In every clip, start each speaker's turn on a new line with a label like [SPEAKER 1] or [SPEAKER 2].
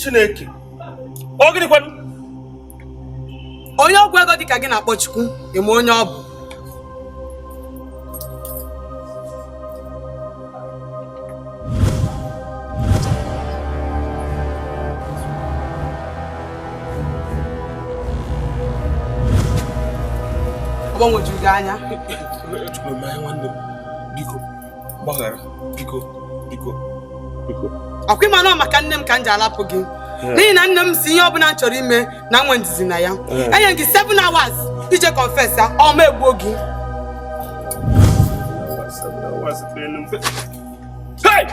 [SPEAKER 1] Chineke. Ogini kwanu.
[SPEAKER 2] Onye ogwu ego dịka gị na-akpọ Chukwu, eme onye ọ bụ. Ọgbanwoju gị anya.
[SPEAKER 1] Echukwu m anya nwanne m. Biko, gbaghara. Biko.
[SPEAKER 2] Ọkwa ịma na maka nne m ka m ji alapụ gị. N'ihi na nne m si ihe ọbụla m chọrọ ime na nwe ndizi na ya. Enye gị 7 hours ije confess ya, ọ ma egbuo gị. Hey!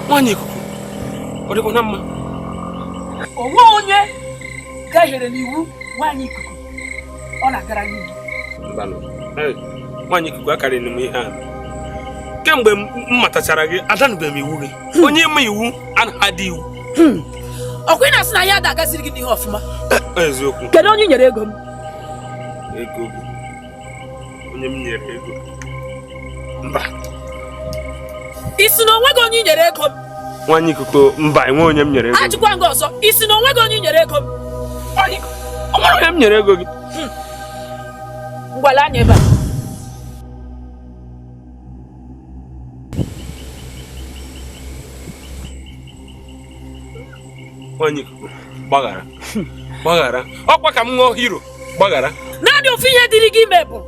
[SPEAKER 1] Nwanyị ikuku. Ọ dịkwa na mma.
[SPEAKER 3] Onwe onye gahiere n'iwu nwanyị ikuku. Ọ na-agara n'iwu.
[SPEAKER 1] Mbanụ. Nwanyị ikuku akarị n'ime ihe a. Kemgbe m matachara gị, adanụbeghị m iwu gị. Onye ime iwu anaghị iwu.
[SPEAKER 3] Ọkwa ị na-asị na ya adagaziri gị n'ihe ọfụma.
[SPEAKER 1] Eziokwu.
[SPEAKER 3] Kedu onye nyere ego m?
[SPEAKER 1] Ego gị. Onye m nyere ego. Mba.
[SPEAKER 3] Isi na onwe gị onye nyere ego m.
[SPEAKER 1] Nwanyị ikuku mba enwe onye m nyere ego.
[SPEAKER 3] Ajụkwa gị ọzọ, isi na onwe gị onye nyere ego m.
[SPEAKER 1] Ọ nwere onye m nyere ego gị.
[SPEAKER 3] Ngwala anya ebe a.
[SPEAKER 1] Nwanyị ikuku gbaghara. Gbaghara. Ọkwa ka m ṅụọ hero. Gbaghara.
[SPEAKER 3] Naanị ofu ihe dịrị gị ime bụ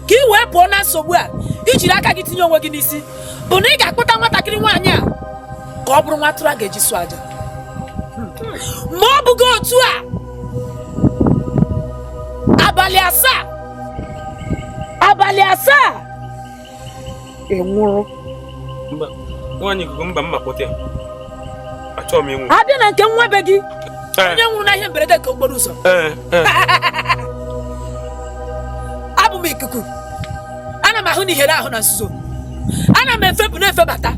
[SPEAKER 3] ka ị wee pụọ na nsogbu a ijiri aka gị tinye onwe gị n'isi bụ na ị ga-akpọta nwatakịrị nwaanyị a ka ọ bụrụ nwa atụrụ a ga-eji sụ aja. Ma ọ bụghị otu a, abalị asaa ị nwụrụ.
[SPEAKER 1] Mba, nwanyị ikuku mba mma kpọta ya.
[SPEAKER 3] abịa na nke nwa be gị onye nwụrụ na ihe mberede nke okporo ụzọ abụ m ikuku ana m ahụ na ihere ahụ na nzuzo ana m efepụ na-efebata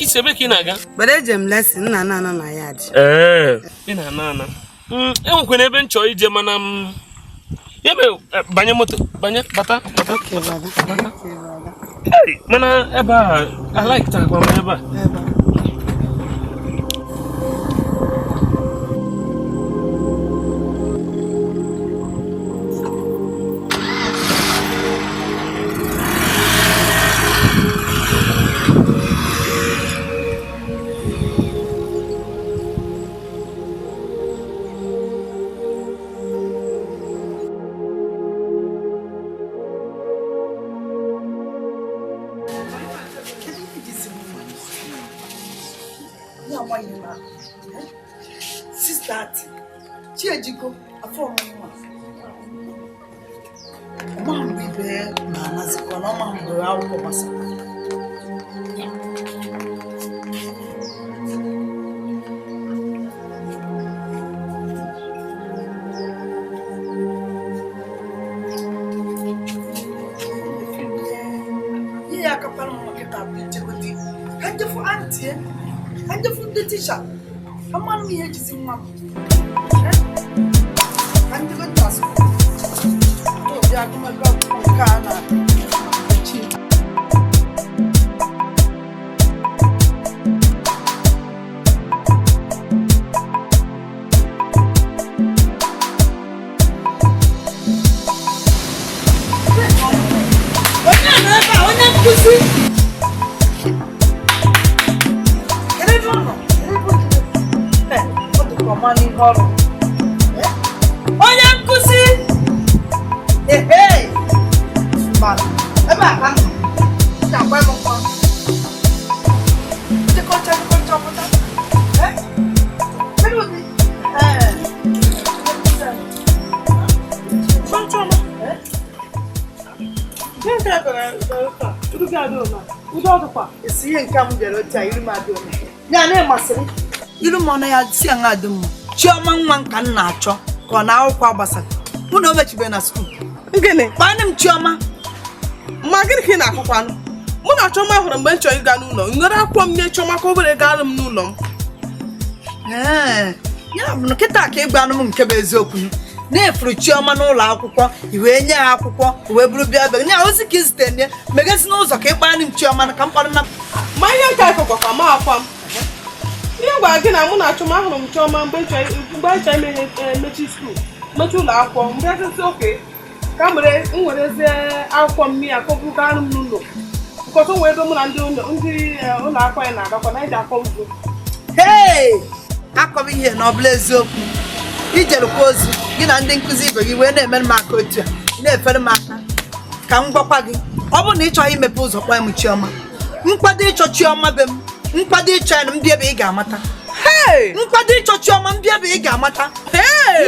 [SPEAKER 1] ka isi ebe ka ị na-aga?
[SPEAKER 2] Bere eje m lesson nna na na ya dị.
[SPEAKER 1] Ị na-ana. Enwekwana ebe m chọrọ ije mana m ya mere banye moto, banye bata.
[SPEAKER 2] Okay, baba.
[SPEAKER 1] Hey, mana ebe I like ta kwa ebe a.
[SPEAKER 4] Chiejiko afọ ọmụmụ ọma mgbe ibe na-anazikwa na ọma mgbe akwụkwọ gbasara ihe ya kapara m nkịta bụ ijegote ka njefu antie ka njefu ndị tisha amanụ ihe ejizi nwa m Antes de passo, eu já comecei a cana, ilu mọnụ ya si anga dum chioma nwa nka nna achọ ka ọ na akwụkwọ gbasara mụ na o mechibe na skuul
[SPEAKER 2] Gịnị?
[SPEAKER 4] kpanị m chioma
[SPEAKER 2] Ma gịnị ka ị na-akọkwanụ? Mụ na Chioma hụrụ mgbe m chọrọ ịga n'ụlọ. M nwere akwụkwọ m nye Chioma ka o were gaara m n'ụlọ m.
[SPEAKER 4] ya bụ na kịta ka ịgwa anụ m nke bụ eziokwu na-efuru chioma n'ụlọ akwụkwọ iwee nye ha akwụkwọ wee bụrụ bịa bịa nye ozi ka izite nye megasi n'ụzọ ka ịkpara m chioma ka m kpara na
[SPEAKER 2] Ma ihe nke akụkọ ka ma akwa m. Ihe gwara gị na mụ na Chioma hụrụ m Chioma mgbe anyị chọrọ emechi skuul, mechi ụlọ akwụkwọ, mgbe asịsị oke ka m werezie akwụkwọ m ya ka ọ bụrụ gaara m n'ụlọ. Nkọtụ nwee ebe mụ na ndị ụlọ akwụkwọ ya na-agakwa na iji akọ ụzọ.
[SPEAKER 4] akọba ihe na ọ bụla eziokwu ijerukwa ozi gị na ndị nkụzi ibe gị wee na-emere m aka otu a na-efere m aka ka m gwakwa gị ọ bụrụ na ị chọghị imepe ụzọ kpọọ m Chioma nkwado ịchọ Chioma be m nkwado ịchọ ya na mbịa ebe ị ga-amata nkwado ịchọ Chioma mbịa ebe ị ga-amata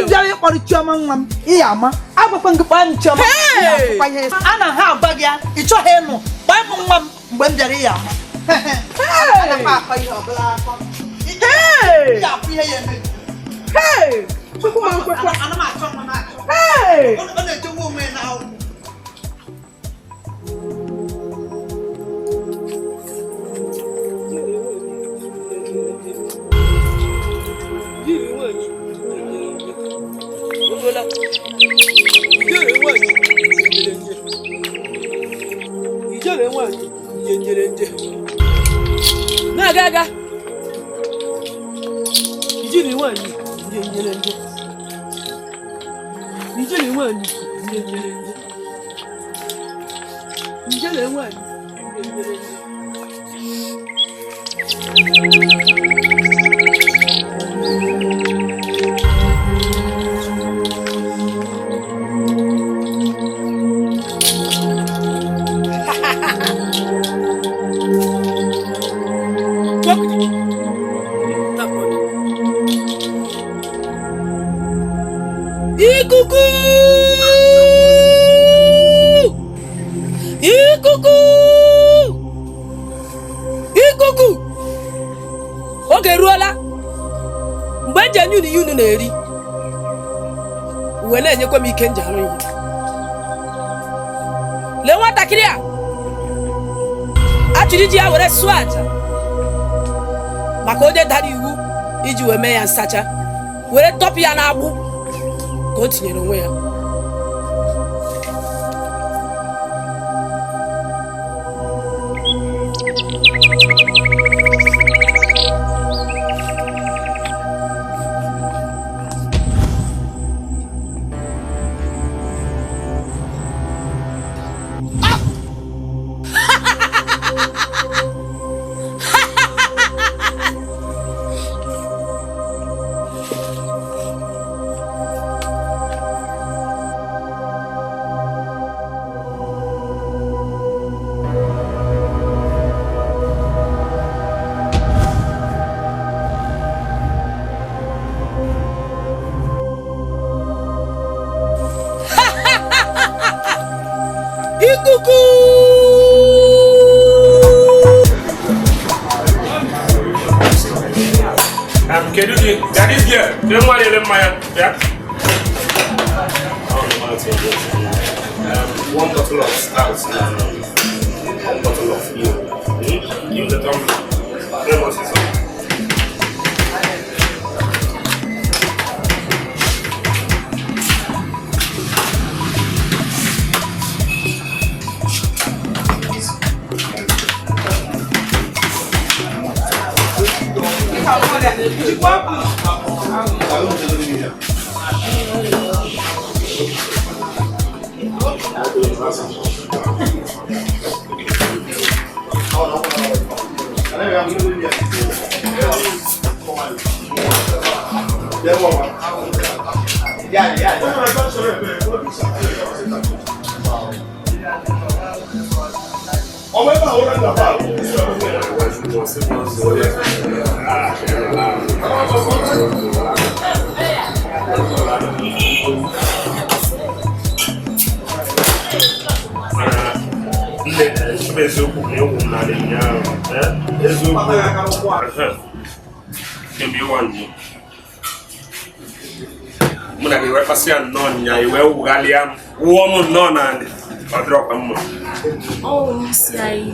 [SPEAKER 4] mbịa ịkpọrọ Chioma nwa m ị ya ama agwakwa gị kpọọ m Chioma a na ha agwa gị ya ị chọghị ịnụ kpọọ m nwa m mgbe m bịara ị ya ama akọ ihe ọbụla akọ
[SPEAKER 3] Na-aga
[SPEAKER 5] Ijele nwanyị ndị nyere ndị. Ijele nwanyị ndị nyere ndị. Ijele nwanyị ndị nyere ndị.
[SPEAKER 3] Ikuku! Ikuku! Ikuku! Oge eruola mgbe nje nyunu yunu na-eri uwe na-enyekwa m ike nje arụ ihe. Lee nwatakịrị a achịrị ji ya were sụọ aja maka onye dara iwu iji wee mee ya nsacha were tọpụ ya n'agbụ ka o tinyere onwe ya.
[SPEAKER 1] One bottle of stout and one bottle of beer. Give the tumbler. Muna ni wewe pasi non nya iwe ugaliam uomo non ande drop amma
[SPEAKER 6] oh si ai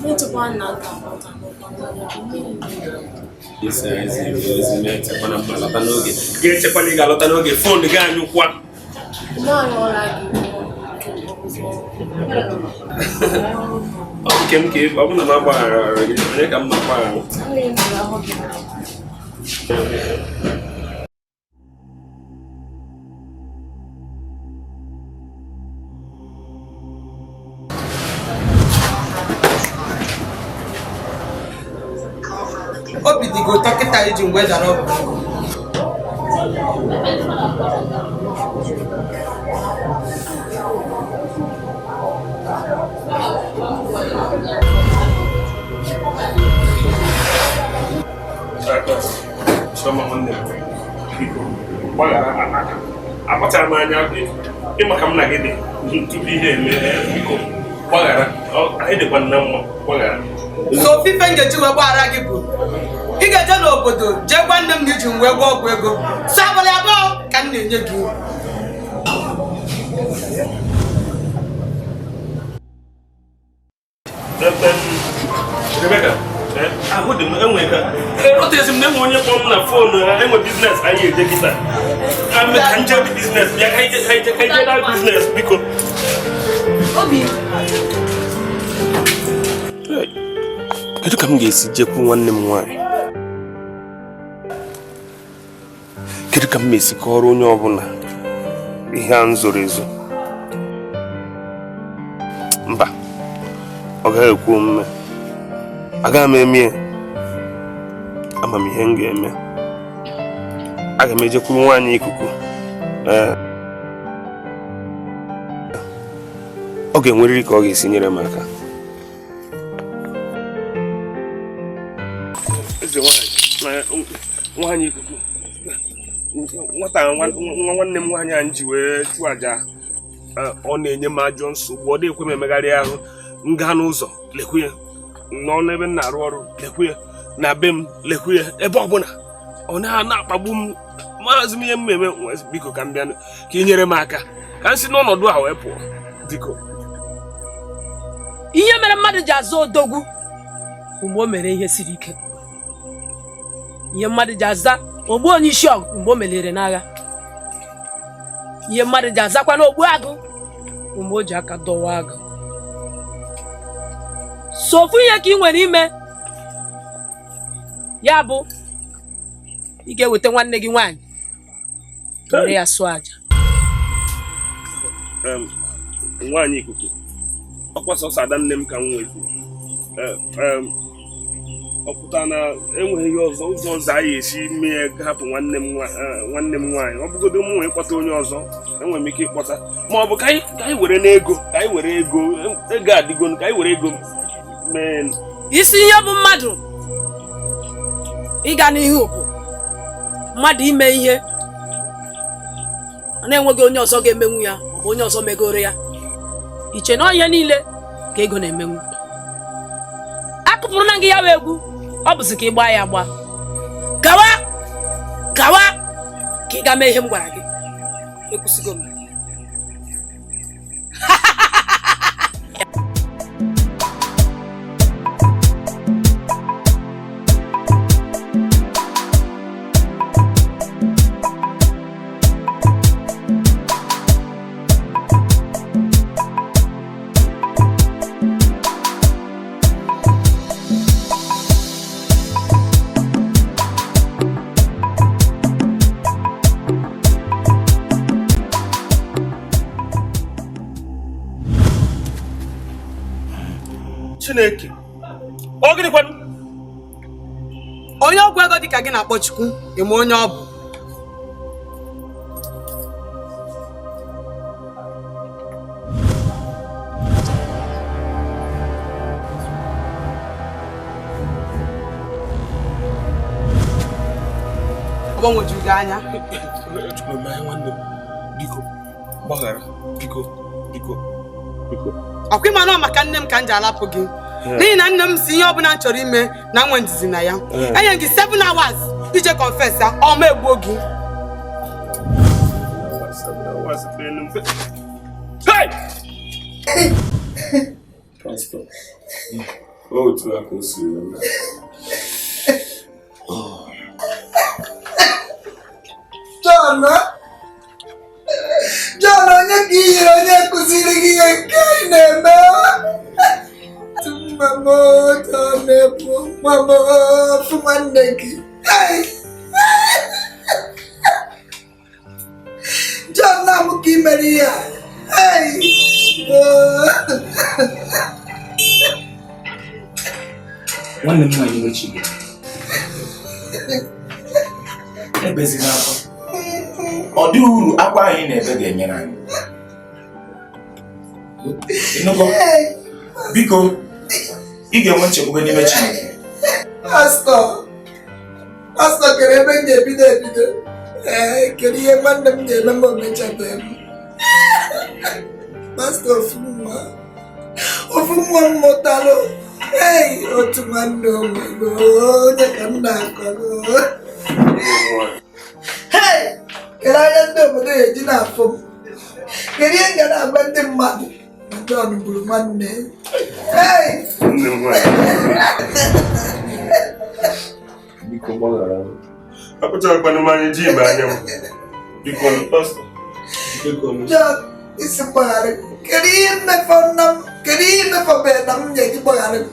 [SPEAKER 6] muito bom na
[SPEAKER 1] isso é mete para mala tanoge geche kwa liga lotanoge phone ganyu kwa
[SPEAKER 6] no lagi
[SPEAKER 1] okay babu na maba ne kam maba
[SPEAKER 4] Obi di go tokita iji ngwe dara obi.
[SPEAKER 1] Soma monde biko wala apata manya imaka mna gede tubi ihe eme biko wala ede kwa nammo wala
[SPEAKER 4] So fife ngeji we gbara gị bụ ị ga-eje n'obodo je gwa nne m na iji ngwe gwa ọgwụ ego so abalị abụọ ka m na-enye gị
[SPEAKER 1] Rebecca ahụ dị m enwe ka rotezi m na-enwe onye kpọọ m na fonu enwe biznes anyị eje kịta ka nje dị biznes bịa ka ije na biznes biko
[SPEAKER 6] Obi
[SPEAKER 1] kedu ka m ga-esi jekwu nwanne m nwaanyị kedu ka m ga-esi kọrọ onye ọbụla ihe a nzoro ezo mba ọ gaghị ekwu omume agaghị m eme ama m ihe m ga-eme aga m ejekwuru nwaanyị ikuku ọ ga-enwerịrị ka ọ ga-esi nyere m aka nwaanyị ikuku nwata nwanne m nwaanyị anyị ji wee chụọ aja ọ na-enye m ajọ nsogbu ọ dịkwe m emegharị ahụ nga n'ụzọ lekwu ya nọ n'ebe m na-arụ ọrụ lekwu ya na be m lekwu ya ebe ọbụla ọ na-akpagbu m maazị m ihe m eme biko ka m bịa ka ị nyere m aka ka m si n'ọnọdụ a wee pụọ biko
[SPEAKER 3] ihe mere mmadụ ji azụ odogwu mgbe o mere ihe siri ike. Ihe mmadụ ji aza ogbu onye isi ọgụ mgbe o meliri n'agha. Ihe mmadụ ji azakwa n'ogbu agụ mgbe o ji aka dọwa agụ. So ofu ihe ka ị nwere ime ya bụ ị ga-eweta nwanne gị nwaanyị were ya sụọ aja.
[SPEAKER 1] Nwaanyị ikuku ọkwa sọsọ ada nne m ka m nwezi ọpụta na enweghị ihe ọzọ ụzọ ọzọ anyị esi mee hapụ nwanne m nwaanyị. Ọ bụgodo m nwee ịkpọta onye ọzọ enwere m ike ịkpọta, ma ọ bụ ka anyị were n'ego ka anyị were ego adịgo ka anyị were ego mee
[SPEAKER 3] isi ihe bụ mmadụ ịga n'ihu bụ mmadụ ime ihe na-enweghị onye ọzọ ga-emenwu ya ọ bụ onye ọzọ megoro ya. Iche na ihe niile ka ego na-emenwu. Akụpụrụ na gị ya bụ egwu ọ bụzi ka ị gbaa ya agba gawa ka ị ga mee ihe m gwara gị. Ekwusigo m.
[SPEAKER 1] Chineke ọ gịnịkwanụ?
[SPEAKER 2] Onye ọgwụ ego dịka gị na-akpọ Chukwu eme onye ọ bụ. Ọ gbanwejuru gị anya.
[SPEAKER 1] Nwanne m biko gbaghara biko.
[SPEAKER 2] Ọkwa ịma na maka nne m ka m ji alapụ gị n'ihi na nne m si ihe ọbụla m chọrọ ime na nwe ndizi na ya. Enye gị 7 hours ije confess ya ọ ma egbuo gị.
[SPEAKER 7] Pastor, otu aka o si eme.
[SPEAKER 4] John, onye ka iyiri onye kụziri gị ihe nke ị na-eme? Mama, nwanne gị. John, na-amụ ka ị mere ihe a.
[SPEAKER 7] Nwanne m nwaanyị mechi gị. Ebezina akwa. Ọ dị uru akwa anyị na-ebe ga-enyere anyị. Ịnụgo? Biko, ị ga-enwe nchekwube n'ime Chineke.
[SPEAKER 4] Pastọ kere ebe m ga-ebido. Kedu ihe nwanne m ga-eme ma o mechabeghị m? Pastọ ofu nwa m mụtalụ. Otu nwanne onwego onye ka m na-akọrọ. Kedu anya ndị obodo ga-eji na-afụ m? Kedu ihe m ga na-agwa ndị mmadụ na John gburu nwanne?
[SPEAKER 1] Biko gbaghara m. Akpụchakwana m anya ji ime anya m. Biko pastọ.
[SPEAKER 4] John, isi gbaghara. Kedu ihe mmefọbere na m ga-eji gbaghara gị?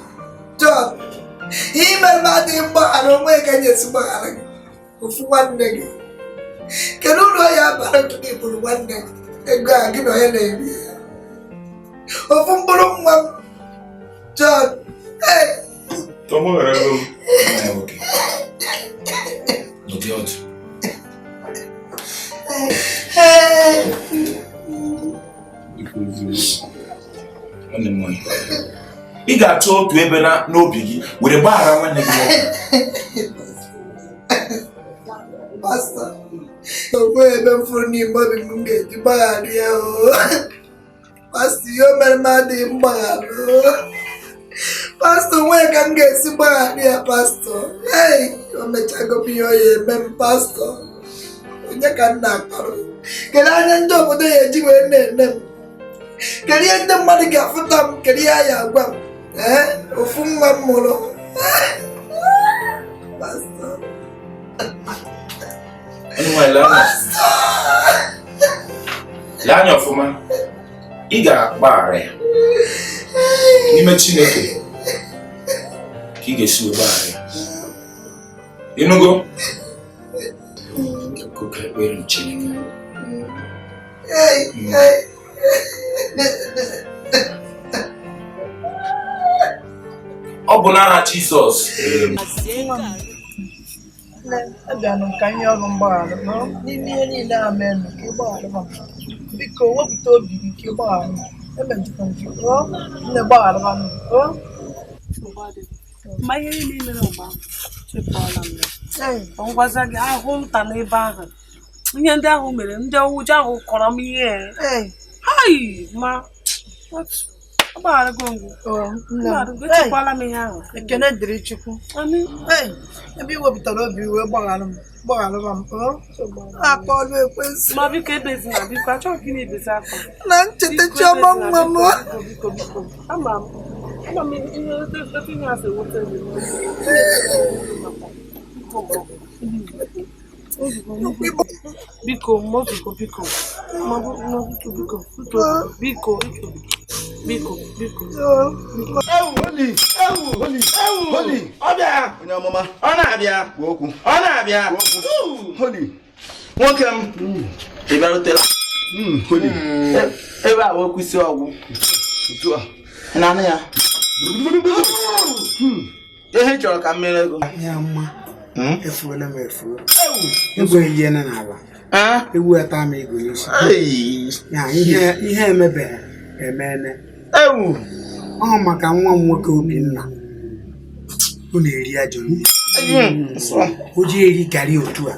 [SPEAKER 4] John, ihe mere m adịghị mgbaghara onwe ka anyị esi gbaghara gị. Ofu nwanne gị. Kedu uru ya bara gị na iburu nwanne gị? Ego a gị na onye na-ebi ya. Ofu mkpụrụ nwa m. John,
[SPEAKER 1] Tọgbaghara m.
[SPEAKER 7] N'ụdị ọdụ. Nwanne m nwaanyị, ị ga-achọ otu ebe n'obi gị were gbaghara nwanne gị nwoke.
[SPEAKER 4] Pastọ, onwe ebe m fụrụ n'ime obi m ga-eji gbaghara ya. Pastọ, ihe o mere m adịghị mgbaghara. Pastọ, onwe ka m ga-esi gbaghara ya. Pastọ, o mechago m ihe ọ ya eme m. Pastọ, onye ka m na-akpọrọ? Kedu anya ndị obodo ya eji wee na-ene m? Kedu ihe ndị mmadụ ga-afụta m? Kedu ihe a ya agwa m? Ofu nwa m mụrụ
[SPEAKER 7] lee anya ọfụma, ị ga-agbaghara ya n'ime Chineke ka ị ga-esi gbaghara ya. Ịnụgo? Ka ekpere m Chineke. Ọ bụ n'aha Jizọs.
[SPEAKER 4] Abịanụ ka nye ọrụ mgbaghara n'ime ihe niile a mee ka ị gbaghara m. Biko wepụta obi gị ka ị gbaghara m. Emejikwa nje nne gbaghara m.
[SPEAKER 2] Ma ihe niile mere mgbe ahụ chepụọla m ngwaza gị ahụ nta n'ebe ahụ ihe ndị ahụ mere ndị ụjọ ahụ kọrọ m ihe ma agbagharago echekwala m ihe ahụ.
[SPEAKER 4] Ekene dịrị Chukwu. Ebe ị wepụtara obi wee gbaghara m aka ọrụ ekwensị.
[SPEAKER 2] Ma biko ebezina, biko achọghị gị na-ebezi akwa
[SPEAKER 4] na ncheta chiọma nwa m.
[SPEAKER 2] Biko ama m ihe asị ewute biko
[SPEAKER 8] nwoke m ị bịarutela ebe a wee kwụsị ọgwụ na ya ihe chọrọ ka m mere ego
[SPEAKER 9] efuola m efuo ego ihe na n'ala ewu ata m ego n'isi ya ihe emebeghị emene ọ maka nwa m nwoke Obinna ọ na-eri ajọ o ji eri garị otu a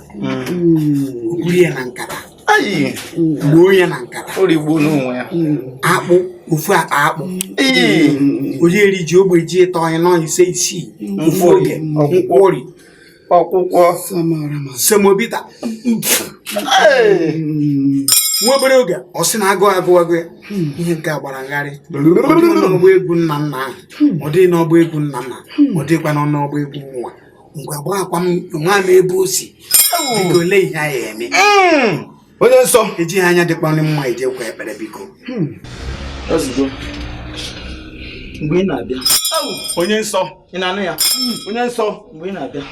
[SPEAKER 9] o buru ya na nkata gbuo ya na nkata akpụ ofu akpa akpụ o ji eri ji ogbe ji ịtọ onye nọ ise isii ofu oge nkwori
[SPEAKER 8] ọkwụkwọ
[SPEAKER 9] semobita nwa obere oge ọ sị na agụ ihe nke a gbara ngharị n'ọgba egwu nna nna ahụ ọ dịghị n'ọgba egwu nna nna ọ dịkwa n'ọgba egwu nwa ngwa gbakwa m nwa m ebe o si biko lee ihe a ya eme
[SPEAKER 8] onye nsọ
[SPEAKER 9] ejighị anya dịkwa ndị mma ejekwa ekpere biko
[SPEAKER 8] ozugbo mgbe ị na-abịa
[SPEAKER 9] onye nsọ
[SPEAKER 8] ị na-anụ ya
[SPEAKER 9] onye nsọ
[SPEAKER 8] mgbe ị na-abịa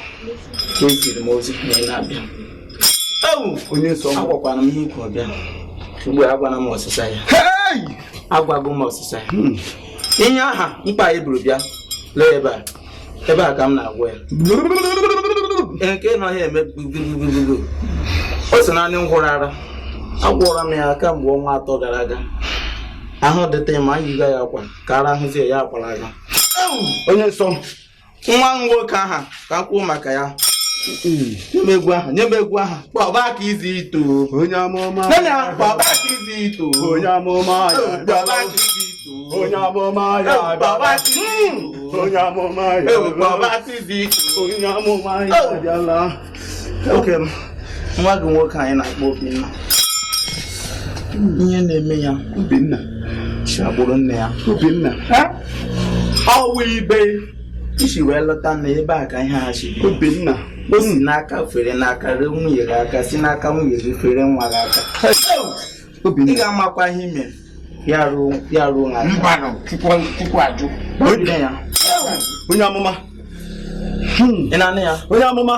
[SPEAKER 8] ka o ziri m ozi na ị na-abịa
[SPEAKER 9] onye nsọ
[SPEAKER 8] agwakwana m ihe ikwu ọbịa ugbu a agwana m ọsịsa ya agwago m ọsịsa ya ihe aha mkpa anyị buru bịa lee ebe a ka m na-agwa ya nke nọ ya eme gbugbugbugbugbu o so naanị ngwụrụ ara agwọrọ m ya kamgbe ọnwa 3 gara aga ahụ dịta ma yiga ya akwa ka ara ahụzie ya akwara aga
[SPEAKER 9] onye nsọ
[SPEAKER 8] nwa nwoke aha ka m kwuo maka ya nye m egwu aha kpọba aka izi ito
[SPEAKER 9] onye amụma
[SPEAKER 8] kpọba aka izi ito
[SPEAKER 9] onye amụma
[SPEAKER 8] kpọba aka izi ito
[SPEAKER 9] onye amụma ya
[SPEAKER 8] kpọba aka izi ito
[SPEAKER 9] onye amụma ya
[SPEAKER 8] kpọba aka izi ito
[SPEAKER 9] onye amụma ya abịala.
[SPEAKER 8] Oke m nwa gị nwoke anyị na-akpọ Obinna ihe na-eme ya
[SPEAKER 9] Obinna
[SPEAKER 8] chi agbụrụ nne ya
[SPEAKER 9] Obinna
[SPEAKER 8] ọwụ ibe isi wee lọta na ebe a ka ihe ha si
[SPEAKER 9] Obinna
[SPEAKER 8] o si n'aka fere n'aka ree nwunye gị aka si n'aka nwunye gị fere nwa gị aka ị ga-amakwa ihe ime ya ruo nwa
[SPEAKER 9] tupu ajụ
[SPEAKER 8] ya
[SPEAKER 9] onye amụma
[SPEAKER 8] ị na-anụ ya
[SPEAKER 9] onye amụma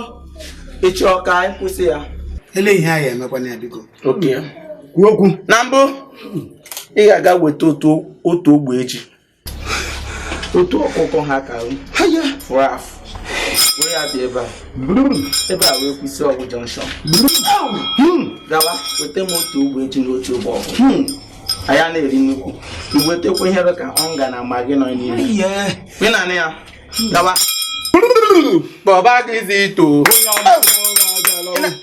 [SPEAKER 8] ị chọọ ka anyị kwụsị ya
[SPEAKER 9] ele ihe a ya emekwana ya biko
[SPEAKER 8] oke
[SPEAKER 9] kwuo okwu
[SPEAKER 8] na mbụ ị ga-aga weta otu ogbe eji otu ọkụkọ ha ka fụrụ afụ wee ya dị ebe a wee kwụsị ọgwụ jọnshọn gawa weta m otu ogbe eji na otu ogbe ọgwụ anya na-eri nnukwu iwetekwa ihe ka ọnga na magi nọ n'ime ị na-anụ ya gawa kpọba aka izi ito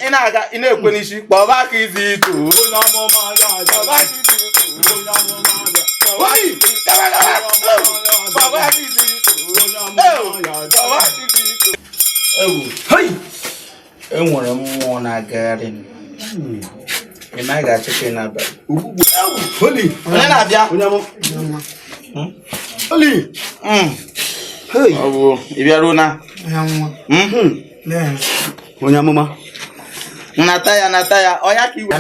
[SPEAKER 8] ị na-aga ị na-ekwe n'isi kpọba aka izi ito enwere mmụọ na-agagharị ị naghị achịkwa n'abalị onye na-abịa Ọ bụ ị bịaruo na onye amụma nata ya ọya ka iwe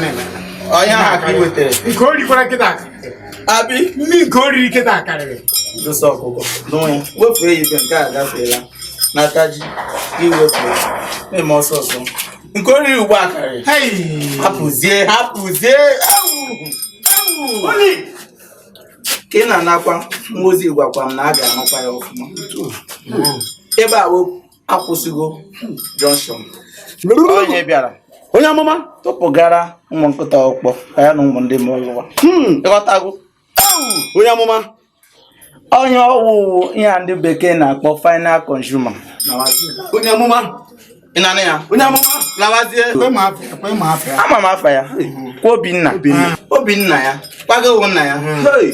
[SPEAKER 8] ọya ha ka iwetere
[SPEAKER 9] nke o rikwara nkịta
[SPEAKER 8] abi
[SPEAKER 9] ndị nke o riri nkịta karịrị
[SPEAKER 8] dosa ọkụkọ n'onwe wepụ ya ibe nke a gafeela nata ji iwepụ eme ọsọ ọsọ nke o riri ugbu a karịrị hapụzie ka ị na-anakwa nwozi gwakwa m na a ga-anụkwa ya ọfụma ebe a akwụsịgo Johnson onye bịara onye amụma tụpụgara ụmụ nkịta ọkpọ ka ya na ụmụ ndị mụlụwa ịghọtago onye amụma onye ọwụwụ ihe ndị bekee na-akpọ final consumer onye amụma ị na-anụ ya onye amụma lawazie ama m afa ya kwa Obinna ya kwago nna ya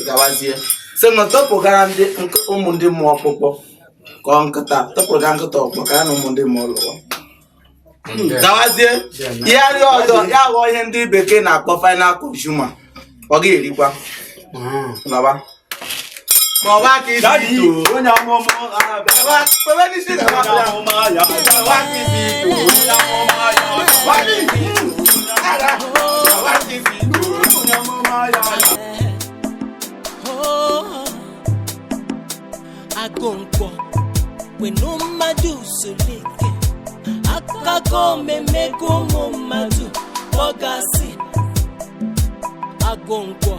[SPEAKER 8] gawazie sị na tọpụgara ụmụ ndị mmụọ ọkpụkpọ ka ọ nkịta tọpụgara nkịta ọkpọ ka ya na ụmụ ndị mmụọ lụwa gawazie ihe arịa ọzọ ya ghọọ ihe ndị bekee na-akpọ final consumer ọ ga-erikwa nọba maọba ka isi ito onye amụma
[SPEAKER 10] Agonkwo wenu mmadụ solike akago memego ụmụ mmadụ kpọgasị Agonkwo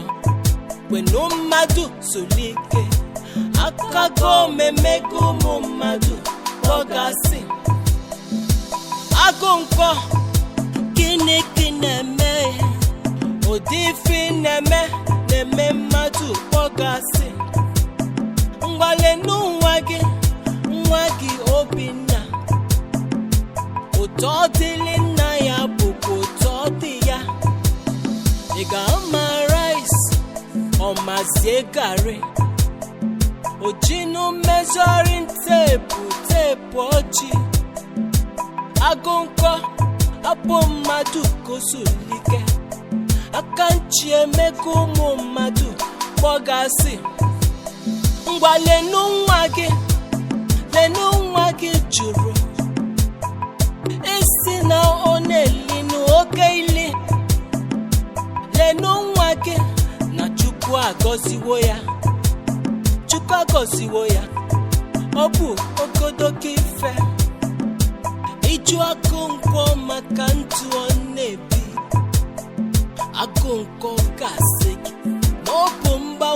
[SPEAKER 10] wenu mmadụ solike akago memego ụmụ mmadụ kpọgasị Agonkwo gịnị na-eme ụdị ife na-eme mmadụ kpọgasị ngwalenu nwa gị Obinna ụtọ dịlị nna ya bụkwa ụtọ dị ya ị ga-ama rice ọmazie garị ojinu measuring teepu ọjị Agonkwo abụ mmadụ kosulike aka nchi emego ụmụ mmadụ kpọgasị ngwa lenu nwa gị jụrụ isi na ọ na-eli n'oke ili lenu nwa gị na Chukwu agọziwo ya ọ bụ ogodogo ife ịjụ Agonkwo maka ntụ ọ na-ebi Agonkwo gasị gị na ọ bụ mgba